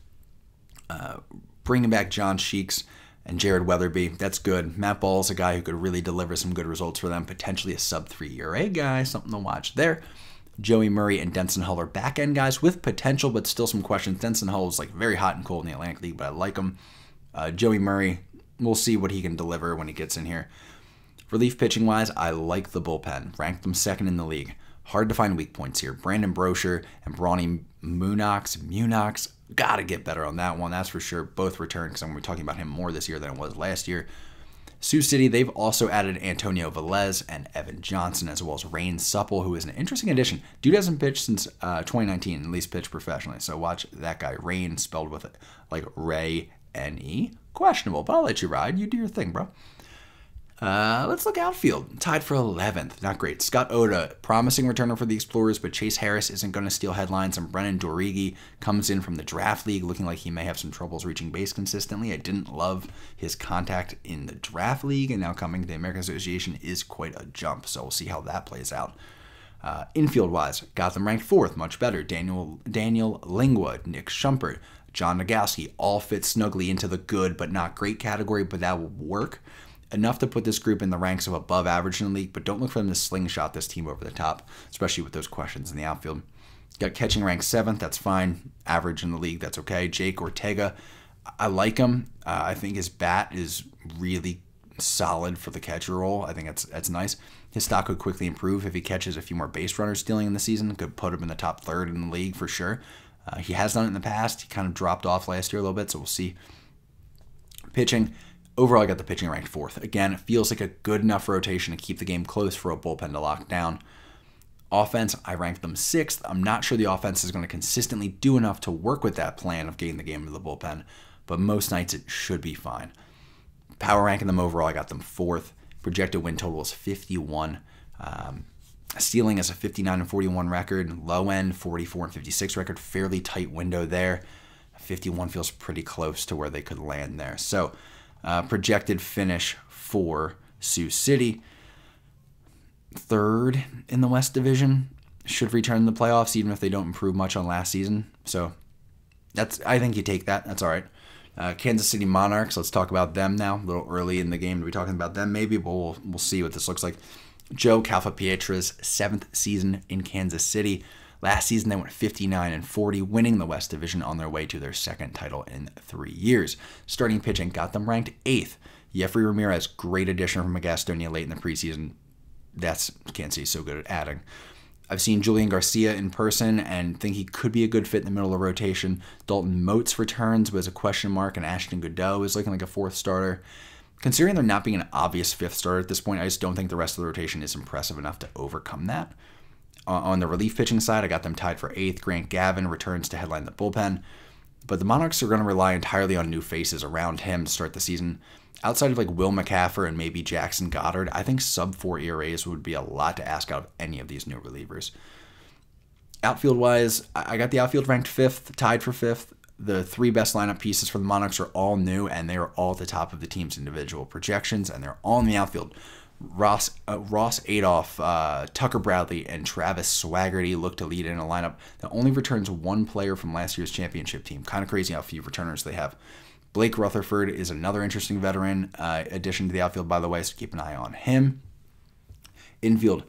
Bringing back John Sheeks and Jared Weatherby, that's good. Matt Ball's a guy who could really deliver some good results for them, potentially a sub-3 ERA guy, something to watch there. Joey Murray and Denson Hull are back-end guys with potential, but still some questions. Denson Hull is like very hot and cold in the Atlantic League, but I like him. Joey Murray, we'll see what he can deliver when he gets in here. Relief pitching-wise, I like the bullpen. Ranked them 2nd in the league. Hard to find weak points here. Brandon Brosher and Brawny Munox, gotta get better on that one, that's for sure. Both returned because I'm going to be talking about him more this year than it was last year. Sioux City, they've also added Antonio Velez and Evan Johnson, as well as Rain Supple, who is an interesting addition. Dude hasn't pitched since 2019, at least pitched professionally. So watch that guy. Rain, spelled with like Ray, N-E. Questionable, but I'll let you ride. You do your thing, bro. Let's look outfield. Tied for 11th. Not great. Scott Oda, promising returner for the Explorers, but Chase Harris isn't going to steal headlines, and Brennan Dorigi comes in from the draft league looking like he may have some troubles reaching base consistently. I didn't love his contact in the draft league, and now coming to the American Association is quite a jump, so we'll see how that plays out. Infield-wise, got them ranked 4th, much better. Daniel Lingwood, Nick Shumpert, John Nagowski, all fit snugly into the good but not great category, but that will work. Enough to put this group in the ranks of above average in the league, but don't look for them to slingshot this team over the top, especially with those questions in the outfield. Got catching ranked 7th, that's fine. Average in the league, that's okay. Jake Ortega, I like him. I think his bat is really solid for the catcher role. I think that's nice. His stock could quickly improve if he catches a few more base runners stealing in the season. Could put him in the top third in the league for sure. He has done it in the past. He kind of dropped off last year a little bit, so we'll see. Pitching. Overall, I got the pitching ranked 4th. Again, it feels like a good enough rotation to keep the game close for a bullpen to lock down. Offense, I ranked them 6th. I'm not sure the offense is going to consistently do enough to work with that plan of getting the game into the bullpen, but most nights it should be fine. Power ranking them overall, I got them 4th. Projected win total is 51. Ceiling is a 59-41 record. Low end, 44-56 record. Fairly tight window there. 51 feels pretty close to where they could land there. So, projected finish for Sioux City. 3rd in the West Division. Should return to the playoffs even if they don't improve much on last season. So I think you take that. That's all right. Kansas City Monarchs. Let's talk about them now. A little early in the game to be talking about them maybe, but we'll see what this looks like. Joe Calfapietra's 7th season in Kansas City. Last season, they went 59-40, winning the West Division on their way to their 2nd title in 3 years. Starting pitching got them ranked 8th. Jeffrey Ramirez, great addition from Gastonia late in the preseason. That's Kansas City so good at adding. I've seen Julian Garcia in person and think he could be a good fit in the middle of the rotation. Dalton Moats returns was a question mark, and Ashton Godot is looking like a 4th starter. Considering there not being an obvious 5th starter at this point, I just don't think the rest of the rotation is impressive enough to overcome that. On the relief pitching side, I got them tied for 8th. Grant Gavin returns to headline the bullpen. But the Monarchs are going to rely entirely on new faces around him to start the season. Outside of like Will McCaffer and maybe Jackson Goddard, I think sub-4 ERAs would be a lot to ask out of any of these new relievers. Outfield-wise, I got the outfield ranked 5th, tied for 5th. The 3 best lineup pieces for the Monarchs are all new, and they are all at the top of the team's individual projections, and they're all in the outfield. Ross Adolph, Tucker Bradley, and Travis Swaggerty look to lead in a lineup that only returns 1 player from last year's championship team. Kind of crazy how few returners they have. Blake Rutherford is another interesting veteran addition to the outfield, by the way, so keep an eye on him. Infield,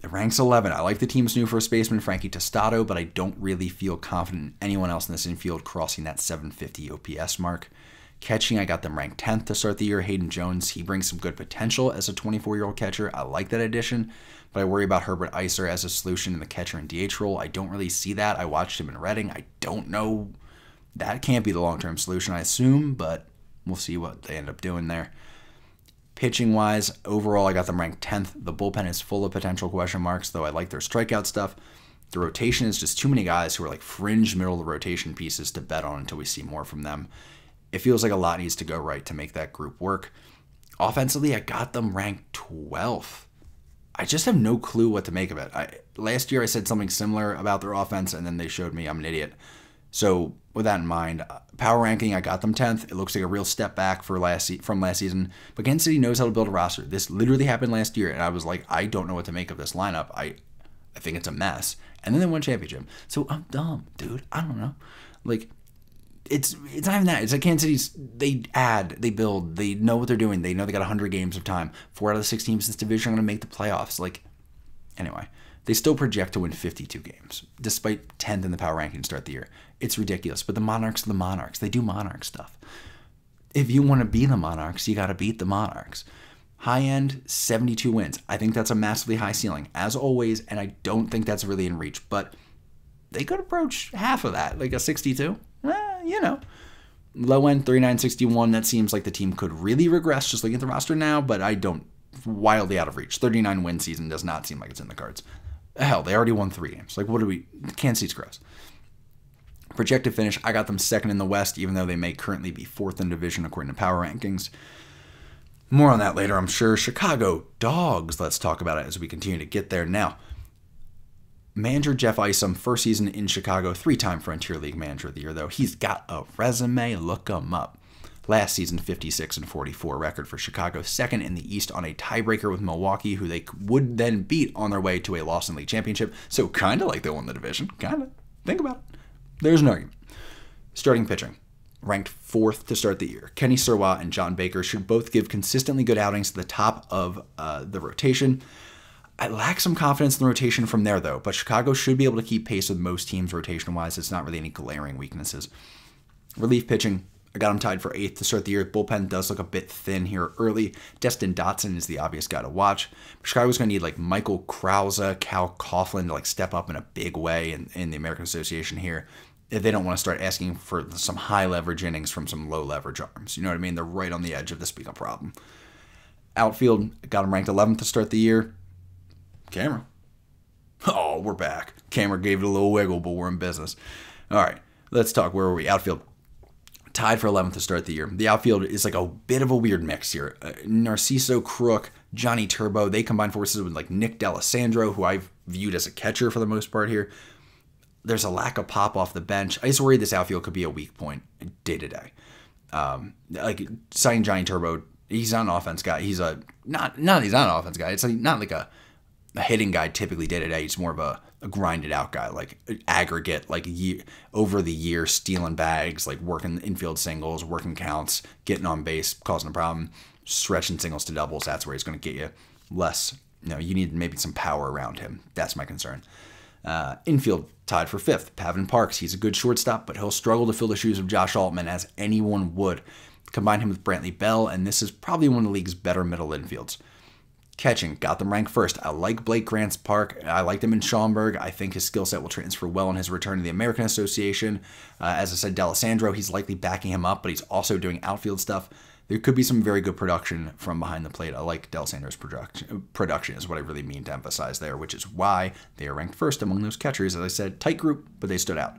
it ranks 11. I like the team's new first baseman, Frankie Tostato, but I don't really feel confident in anyone else in this infield crossing that 750 OPS mark. Catching, I got them ranked 10th to start the year. Hayden Jones, he brings some good potential as a 24-year-old catcher. I like that addition, but I worry about Herbert Iser as a solution in the catcher and DH role. I don't really see that. I watched him in Reading. I don't know. That can't be the long-term solution, I assume, but we'll see what they end up doing there. Pitching-wise, overall, I got them ranked 10th. The bullpen is full of potential question marks, though I like their strikeout stuff. The rotation is just too many guys who are like fringe middle-of-the-rotation pieces to bet on until we see more from them. It feels like a lot needs to go right to make that group work. Offensively, I got them ranked 12th. I just have no clue what to make of it. Last year, I said something similar about their offense, and then they showed me I'm an idiot. So with that in mind, power ranking, I got them 10th. It looks like a real step back from last season. But Kansas City knows how to build a roster. This literally happened last year, and I was like, I don't know what to make of this lineup. I think it's a mess. And then they won championship. So I'm dumb, dude. I don't know. Like, it's not even that. It's like Kansas City's, they add, they build, they know what they're doing. They know they got 100 games of time. 4 out of the 6 teams in this division are going to make the playoffs. Like, anyway, they still project to win 52 games, despite 10th in the power ranking to start the year. It's ridiculous. But the Monarchs are the Monarchs. They do Monarch stuff. If you want to be the Monarchs, you got to beat the Monarchs. High end, 72 wins. I think that's a massively high ceiling, as always, and I don't think that's really in reach. But they could approach half of that, like a 62. You know. Low end, 39-61. That seems like the team could really regress just looking at the roster now, but I don't. Wildly out of reach. 39 win season does not seem like it's in the cards. Hell, they already won 3 games. Like, what do we... Kansas City's gross. Projected finish, I got them 2nd in the West, even though they may currently be 4th in division according to power rankings. More on that later, I'm sure. Chicago Dogs, let's talk about it as we continue to get there. Now, manager Jeff Isom, first season in Chicago, 3-time Frontier League Manager of the Year, though. He's got a resume. Look him up. Last season, 56-44 record for Chicago, 2nd in the East on a tiebreaker with Milwaukee, who they would then beat on their way to a Lawson League championship. So kind of like they won the division. Kind of. Think about it. There's an argument. Starting pitching. Ranked 4th to start the year. Kenny Surwa and John Baker should both give consistently good outings to the top of the rotation. I lack some confidence in the rotation from there, though, but Chicago should be able to keep pace with most teams rotation-wise. It's not really any glaring weaknesses. Relief pitching. I got him tied for 8th to start the year. Bullpen does look a bit thin here early. Destin Dotson is the obvious guy to watch. Chicago's going to need like Michael Krause, Cal Coughlin to like step up in a big way in the American Association here. If they don't want to start asking for some high leverage innings from some low leverage arms. You know what I mean? They're right on the edge of this being a problem. Outfield, got him ranked 11th to start the year. Camera. Oh, we're back. Camera gave it a little wiggle, but we're in business. All right, let's talk. Where were we? Outfield. Tied for 11th to start the year. The outfield is like a bit of a weird mix here. Narciso Crook, Johnny Turbo, they combine forces with like Nick D'Alessandro, who I've viewed as a catcher for the most part here. There's a lack of pop off the bench. I just worry this outfield could be a weak point day to day. Like signing Johnny Turbo, he's not an offense guy. He's a not he's not an offense guy. It's like, not like a hitting guy typically day to day. He's more of a grinded out guy, like aggregate, like over the year stealing bags, like working infield singles, working counts, getting on base, causing a problem, stretching singles to doubles. That's where he's going to get you less. You need maybe some power around him. That's my concern. Infield tied for 5th. Pavin Parks, he's a good shortstop, but he'll struggle to fill the shoes of Josh Altman as anyone would. Combine him with Brantley Bell, and this is probably one of the league's better middle infields. Catching, got them ranked 1st. I like Blake Grant's Park. I liked him in Schaumburg. I think his skill set will transfer well on his return to the American Association. As I said, D'Alessandro, he's likely backing him up, but he's also doing outfield stuff. There could be some very good production from behind the plate. I like D'Alessandro's production is what I really mean to emphasize there, which is why they are ranked 1st among those catchers. As I said, tight group, but they stood out.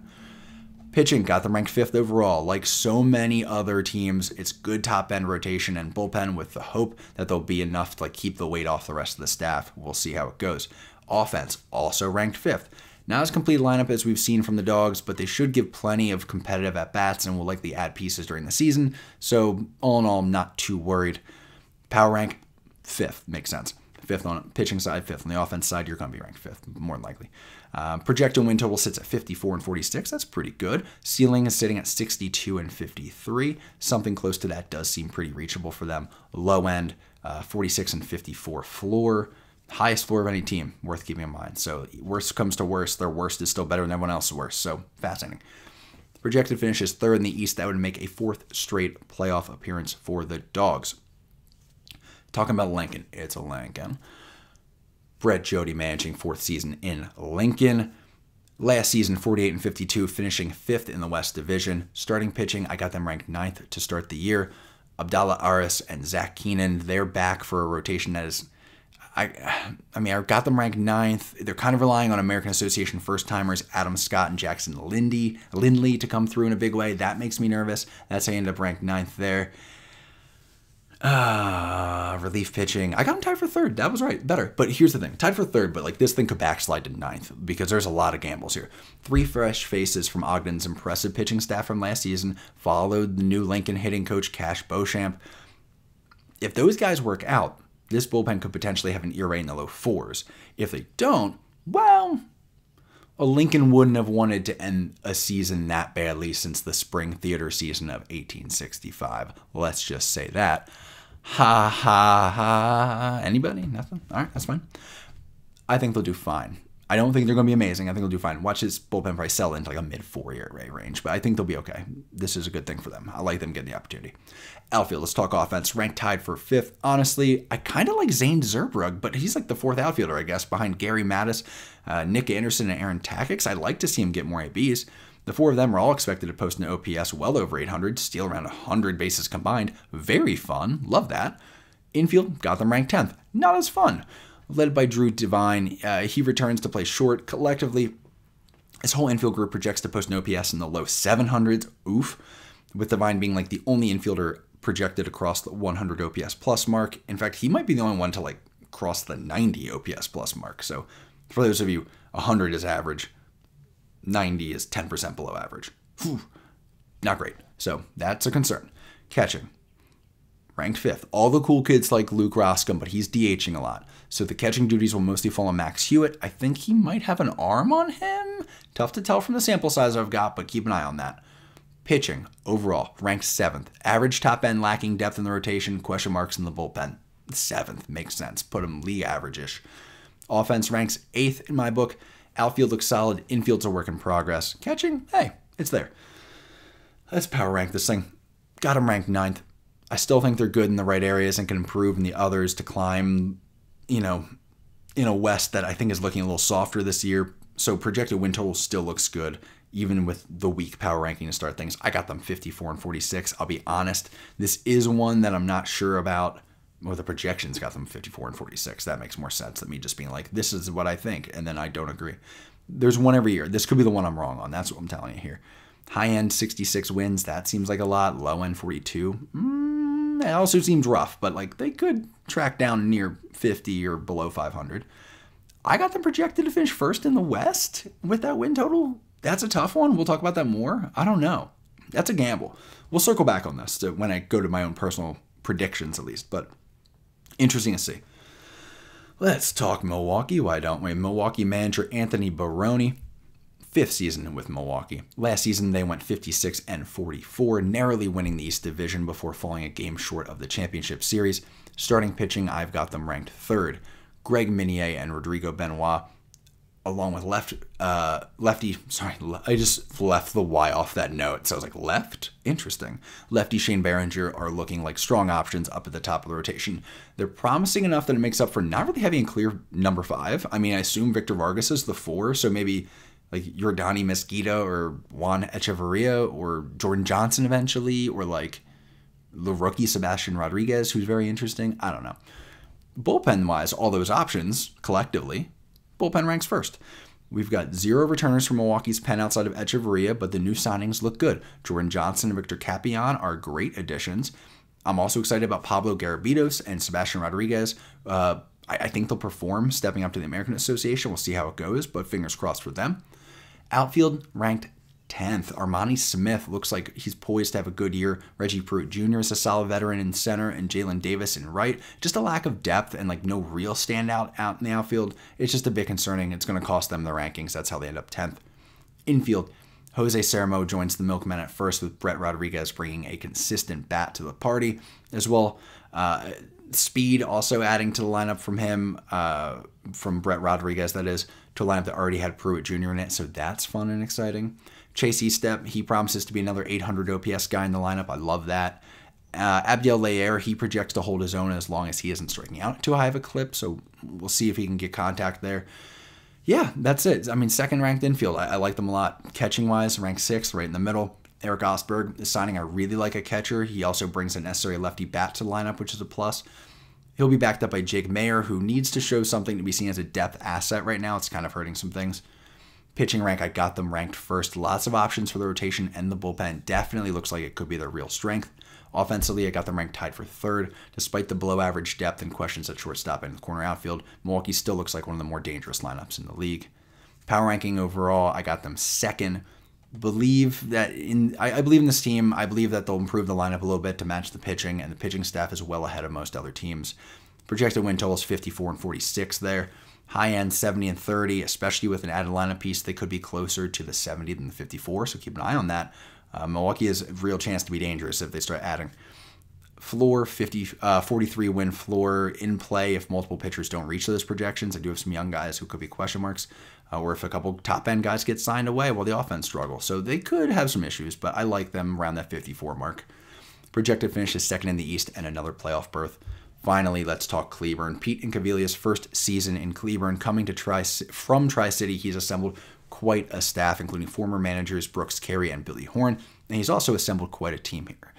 Pitching, got them ranked 5th overall. Like so many other teams, it's good top-end rotation and bullpen with the hope that they'll be enough to like keep the weight off the rest of the staff. We'll see how it goes. Offense, also ranked 5th. Not as complete a lineup as we've seen from the Dogs, but they should give plenty of competitive at-bats and will likely add pieces during the season. So all in all, I'm not too worried. Power rank, 5th. Makes sense. 5th on the pitching side, 5th on the offense side. You're going to be ranked 5th, more than likely. Projected win total sits at 54 and 46. That's pretty good. Ceiling is sitting at 62 and 53. Something close to that does seem pretty reachable for them. Low end, 46 and 54 floor. Highest floor of any team, worth keeping in mind. So worst comes to worst, their worst is still better than everyone else's worst. So fascinating. Projected finish is 3rd in the East. That would make a 4th straight playoff appearance for the Dogs. Talking about Lincoln, it's a Lincoln. Brett Jody managing 4th season in Lincoln. Last season, 48 and 52, finishing 5th in the West Division. Starting pitching, I got them ranked 9th to start the year. Abdallah Aris and Zach Keenan, they're back for a rotation that is, I got them ranked 9th. They're kind of relying on American Association first-timers Adam Scott and Jackson Lindley to come through in a big way. That makes me nervous. That's how I ended up ranked 9th there. Relief pitching. I got him tied for 3rd. That was right. Better. But here's the thing. Tied for 3rd, but like this thing could backslide to 9th because there's a lot of gambles here. 3 fresh faces from Ogden's impressive pitching staff from last season, followed the new Lincoln hitting coach Cash Beauchamp. If those guys work out, this bullpen could potentially have an ERA in the low 4s. If they don't, well, Lincoln wouldn't have wanted to end a season that badly since the spring theater season of 1865. Let's just say that. Ha ha ha. Anybody? Nothing? All right, that's fine. I think they'll do fine. I don't think they're going to be amazing. I think they'll do fine. Watch this bullpen probably sell into like a mid-4 ERA range, but I think they'll be okay. This is a good thing for them. I like them getting the opportunity. Outfield, let's talk offense. Ranked tied for 5th. Honestly, I kind of like Zane Zerbrug, but he's like the 4th outfielder, I guess, behind Gary Mattis, Nick Anderson, and Aaron Tackix. I'd like to see him get more ABs. The 4 of them are all expected to post an OPS well over 800, steal around 100 bases combined. Very fun. Love that. Infield, got them ranked 10th. Not as fun. Led by Drew Devine, he returns to play short. Collectively, his whole infield group projects to post an OPS in the low 700s. Oof. With Devine being like the only infielder projected across the 100 OPS plus mark. In fact, he might be the only one to like cross the 90 OPS plus mark. So for those of you, 100 is average. 90 is 10% below average. Whew. Not great. So that's a concern. Catching. Ranked 5th. All the cool kids like Luke Roskam, but he's DHing a lot. So the catching duties will mostly fall on Max Hewitt. I think he might have an arm on him. Tough to tell from the sample size I've got, but keep an eye on that. Pitching, overall, ranked 7th. Average top end lacking depth in the rotation, question marks in the bullpen. 7th, makes sense. Put him league average-ish. Offense ranks 8th in my book. Outfield looks solid. Infield's a work in progress. Catching, hey, it's there. Let's power rank this thing. got them ranked 9th. I still think they're good in the right areas and can improve in the others to climb, in a West that I think is looking a little softer this year. So projected win total still looks good, even with the weak power ranking to start things. I got them 54 and 46. I'll be honest, this is one that I'm not sure about. Well, the projections got them 54 and 46. That makes more sense than me just being like, this is what I think, and then I don't agree. There's one every year. This could be the one I'm wrong on. That's what I'm telling you here. High end 66 wins. That seems like a lot. Low end 42. It also seems rough, but like they could track down near 50 or below 500. I got them projected to finish first in the West with that win total. That's a tough one. We'll talk about that more. I don't know. That's a gamble. We'll circle back on this when I go to my own personal predictions at least, but interesting to see. Let's talk Milwaukee, why don't we? Milwaukee manager Anthony Baroni, 5th season with Milwaukee. Last season they went 56 and 44, narrowly winning the East Division before falling a game short of the championship series. Starting pitching, I've got them ranked 3rd. Greg Minier and Rodrigo Benoit, along with lefty, sorry, I just left the Y off that note, so I was like, left? Interesting. Lefty Shane Behringer are looking like strong options up at the top of the rotation. They're promising enough that it makes up for not really having a clear number 5. I mean, I assume Victor Vargas is the 4, so maybe like Yordani Mesquita or Juan Echeverria or Jordan Johnson eventually, or like the rookie Sebastian Rodriguez, who's very interesting. I don't know. Bullpen-wise, all those options collectively, bullpen ranks 1st. We've got 0 returners from Milwaukee's pen outside of Echeverria, but the new signings look good. Jordan Johnson and Victor Capian are great additions. I'm also excited about Pablo Garabitos and Sebastian Rodriguez. I think they'll perform stepping up to the American Association. We'll see how it goes, but fingers crossed for them. Outfield ranked 10th. Armani Smith looks like he's poised to have a good year. Reggie Pruitt Jr. is a solid veteran in center, and Jalen Davis in right. Just a lack of depth and like no real standout out in the outfield. It's just a bit concerning. It's going to cost them the rankings. That's how they end up 10th. Infield, Jose Sermo joins the Milkmen at 1st, with Brett Rodriguez bringing a consistent bat to the party as well. Speed also adding to the lineup from him, from Brett Rodriguez, that is, to a lineup that already had Pruitt Jr. in it, so that's fun and exciting. Chase Estep, he promises to be another 800 OPS guy in the lineup. I love that. Abdiel Layer, he projects to hold his own as long as he isn't striking out too high of a clip, so we'll see if he can get contact there. Yeah, that's it. I mean, 2nd ranked infield. I like them a lot. Catching-wise, ranked 6th, right in the middle. Eric Osberg is signing I really like a catcher. He also brings a necessary lefty bat to the lineup, which is a plus. He'll be backed up by Jake Mayer, who needs to show something to be seen as a depth asset right now. It's kind of hurting some things. Pitching rank, I got them ranked 1st. Lots of options for the rotation and the bullpen. Definitely looks like it could be their real strength. Offensively, I got them ranked tied for 3rd. Despite the below-average depth and questions at shortstop and the corner outfield, Milwaukee still looks like one of the more dangerous lineups in the league. Power ranking overall, I got them 2nd. I believe in this team. I believe that they'll improve the lineup a little bit to match the pitching, and the pitching staff is well ahead of most other teams. Projected win total is 54 and 46 there. High end 70 and 30, especially with an added lineup piece, they could be closer to the 70 than the 54, so keep an eye on that. Milwaukee has a real chance to be dangerous if they start adding. Floor, 43 win floor in play if multiple pitchers don't reach those projections. I do have some young guys who could be question marks, or if a couple top-end guys get signed away while the offense struggles. So they could have some issues, but I like them around that 54 mark. Projected finish is 2nd in the East and another playoff berth. Finally, let's talk Cleburne. Pete Incaviglia's 1st season in Cleburne, coming to from Tri-City. He's assembled quite a staff, including former managers Brooks Carey and Billy Horn, and he's also assembled quite a team here.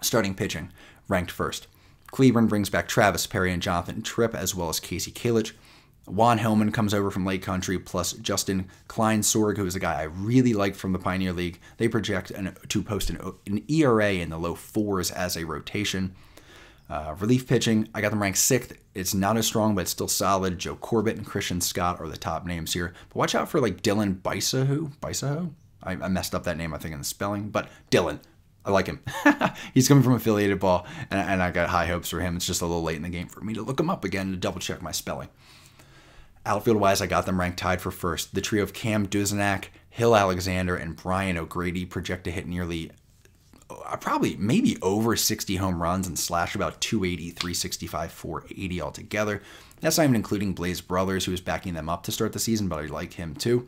Starting pitching, ranked 1st. Cleburne brings back Travis Perry and Jonathan Tripp, as well as Casey Kalich. Juan Hillman comes over from Lake Country, plus Justin Klein-Sorg, who is a guy I really liked from the Pioneer League. They project to post an ERA in the low 4s as a rotation. Relief pitching, I got them ranked 6th. It's not as strong, but it's still solid. Joe Corbett and Christian Scott are the top names here. But watch out for like Dylan Bisaho? I messed up that name, I think, in the spelling. But Dylan, I like him. He's coming from affiliated ball, and I got high hopes for him. It's just a little late in the game for me to look him up again to double check my spelling. Outfield-wise, I got them ranked tied for 1st. The trio of Cam Duzenak, Hill Alexander, and Brian O'Grady project to hit nearly maybe over 60 home runs and slash about 280, 365, 480 altogether. That's not even including Blaze Brothers, who is backing them up to start the season, but I like him too.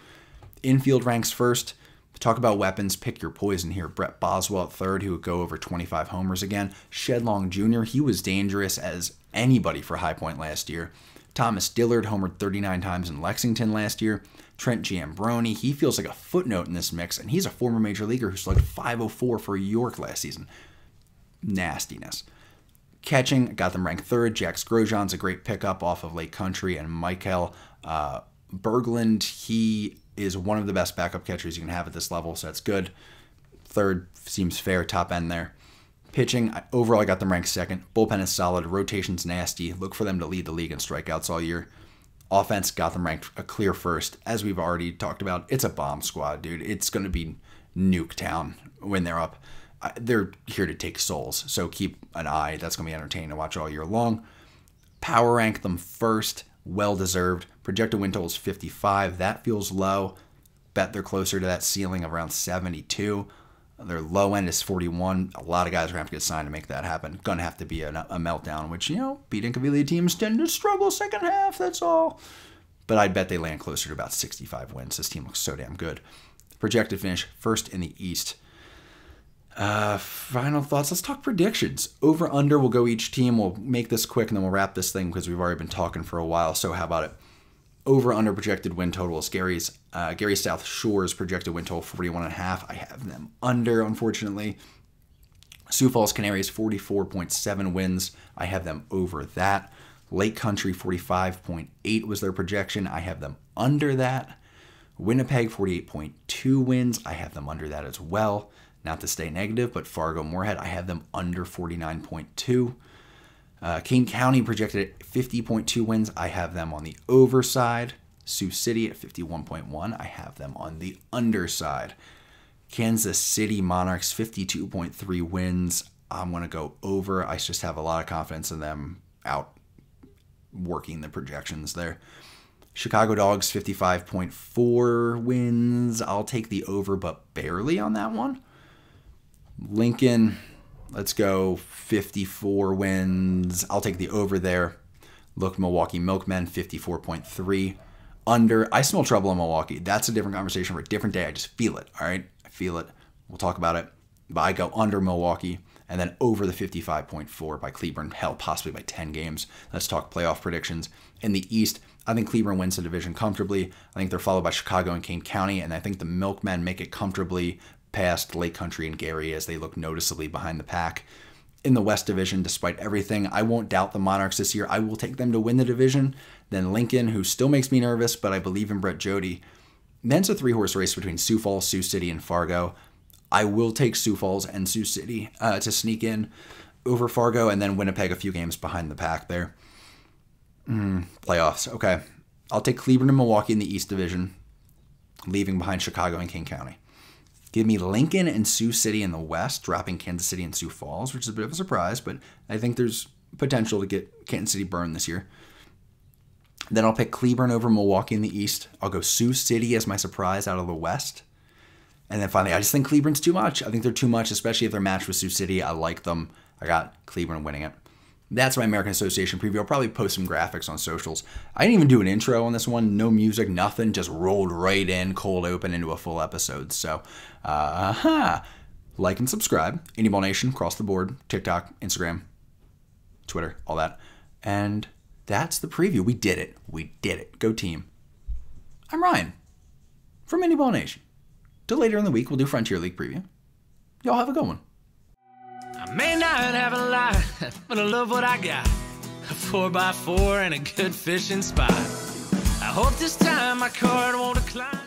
Infield ranks 1st. Talk about weapons, pick your poison here. Brett Boswell at third, who would go over 25 homers again. Shedlong Jr., he was dangerous as anybody for High Point last year. Thomas Dillard homered 39 times in Lexington last year. Trent Giambroni, he feels like a footnote in this mix, and he's a former major leaguer who slugged .504 for York last season. Nastiness. Catching, got them ranked third. Jax Grosjean's a great pickup off of Lake Country, and Michael Berglund, he is one of the best backup catchers you can have at this level, so that's good. Third seems fair, top end there. Pitching, overall I got them ranked second. Bullpen is solid, rotation's nasty. Look for them to lead the league in strikeouts all year. Offense, got them ranked a clear first. As we've already talked about, it's a bomb squad, dude. It's going to be nuke town when they're up. They're here to take souls, so keep an eye. That's going to be entertaining to watch all year long. Power rank them first. Well-deserved. Projected win total is 55. That feels low. Bet they're closer to that ceiling of around 72. Their low end is 41. A lot of guys are going to have to get signed to make that happen. Going to have to be a meltdown, which, you know, beating Cavalier teams tend to struggle second half, that's all. But I'd bet they land closer to about 65 wins. This team looks so damn good. Projected finish, first in the East. Final thoughts. Let's talk predictions. Over under, we'll go each team. We'll make this quick and then we'll wrap this thing because we've already been talking for a while. So how about it? Over under projected win totals. Gary South Shore's projected win total 41.5. I have them under, unfortunately. Sioux Falls Canaries 44.7 wins. I have them over that. Lake Country 45.8 was their projection. I have them under that. Winnipeg 48.2 wins. I have them under that as well. Not to stay negative, but Fargo Moorhead, I have them under 49.2. Kane County projected at 50.2 wins. I have them on the overside. Sioux City at 51.1. I have them on the underside. Kansas City Monarchs 52.3 wins. I'm going to go over. I just have a lot of confidence in them outworking the projections there. Chicago Dogs 55.4 wins. I'll take the over, but barely on that one. Lincoln, let's go 54 wins. I'll take the over there. Look, Milwaukee Milkmen, 54.3. Under, I smell trouble in Milwaukee. That's a different conversation for a different day. I just feel it, all right? I feel it. We'll talk about it. But I go under Milwaukee and then over the 55.4 by Cleburne. Hell, possibly by 10 games. Let's talk playoff predictions. In the East, I think Cleburne wins the division comfortably. I think they're followed by Chicago and Kane County, and I think the Milkmen make it comfortably past Lake Country and Gary as they look noticeably behind the pack. In the West Division, despite everything, I won't doubt the Monarchs this year. I will take them to win the division. Then Lincoln, who still makes me nervous, but I believe in Brett Jody. Then it's a three-horse race between Sioux Falls, Sioux City, and Fargo. I will take Sioux Falls and Sioux City to sneak in over Fargo, and then Winnipeg a few games behind the pack there. Playoffs. Okay. I'll take Cleburne and Milwaukee in the East Division, leaving behind Chicago and Kane County. Give me Lincoln and Sioux City in the West, dropping Kansas City and Sioux Falls, which is a bit of a surprise, but I think there's potential to get Kansas City burned this year. Then I'll pick Cleburne over Milwaukee in the East. I'll go Sioux City as my surprise out of the West. And then finally, I just think Cleburne's too much. I think they're too much, especially if they're matched with Sioux City. I like them. I got Cleburne winning it. That's my American Association preview. I'll probably post some graphics on socials. I didn't even do an intro on this one. No music, nothing. Just rolled right in, cold open into a full episode. So, like and subscribe. Indy Ball Nation, across the board. TikTok, Instagram, Twitter, all that. And that's the preview. We did it. We did it. Go team. I'm Ryan from Indy Ball Nation. Till later in the week, we'll do Frontier League preview. Y'all have a good one. I may not have a lot, but I love what I got. A 4x4 and a good fishing spot. I hope this time my card won't decline.